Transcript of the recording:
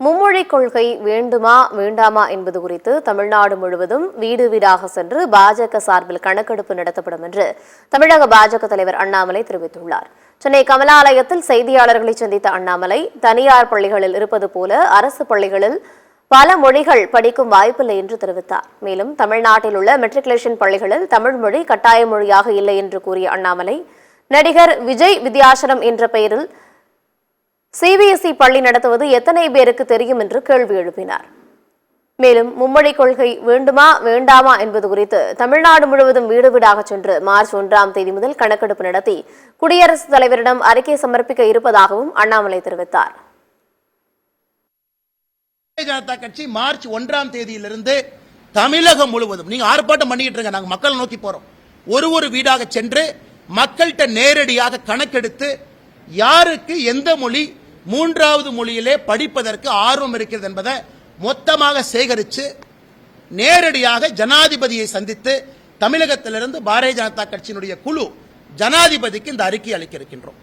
மும்மொழிக் கொள்கை வேண்டுமா வேண்டாமா என்பது குறித்து தமிழ்நாடு முழுவதும் வீடு வீடாக சென்று பாஜக சார்பில் கணக்கெடுப்பு நடத்தப்படும் என்று தமிழக பாஜக தலைவர் அண்ணாமலை தெரிவித்துள்ளார். சென்னை கமலாலயத்தில் செய்தியாளர்களை சந்தித்த அண்ணாமலை, தனியார் பள்ளிகளில் இருப்பது போல அரசு பள்ளிகளில் பல மொழிகள் படிக்கும் வாய்ப்பில்லை என்று தெரிவித்தார். மேலும் தமிழ்நாட்டில் உள்ள மெட்ரிகுலேஷன் பள்ளிகளில் தமிழ் மொழி கட்டாய மொழியாக இல்லை என்று கூறிய அண்ணாமலை, நடிகர் விஜய் வித்யாசரம் என்ற பெயரில் சிபிஎஸ்இ பள்ளி நடத்துவது எத்தனை பேருக்கு தெரியும் என்று கேள்வி எழுப்பினார். மேலும் மும்மொழிக் கொள்கை வேண்டுமா வேண்டாமா என்பது குறித்து தமிழ்நாடு முழுவதும் வீடு வீடாக சென்று மார்ச் 1ஆம் தேதி முதல் கணக்கெடுப்பு நடத்தி குடியரசுத் தலைவரிடம் அறிக்கை சமர்ப்பிக்க இருப்பதாகவும் அண்ணாமலை தெரிவித்தார். ஜனதா கட்சி மார்ச் 1ஆம் தேதியிலிருந்து தமிழகம் முழுவதும் நீங்க ஆர்ப்பாட்டம் பண்ணிட்டு இருங்க, நாங்க மக்களை நோக்கி போறோம். ஒரு வீடாக சென்று மக்கள்கிட்ட நேரடியாக கணக்கெடுத்து யாருக்கு எந்த மொழி மூன்றாவது மொழியிலே படிப்பதற்கு ஆர்வம் இருக்கிறது என்பதை மொத்தமாக சேகரித்து நேரடியாக ஜனாதிபதியை சந்தித்து தமிழகத்திலிருந்து பாரதிய ஜனதா கட்சியினுடைய குழு ஜனாதிபதிக்கு இந்த அறிக்கை அளிக்க இருக்கின்றோம்.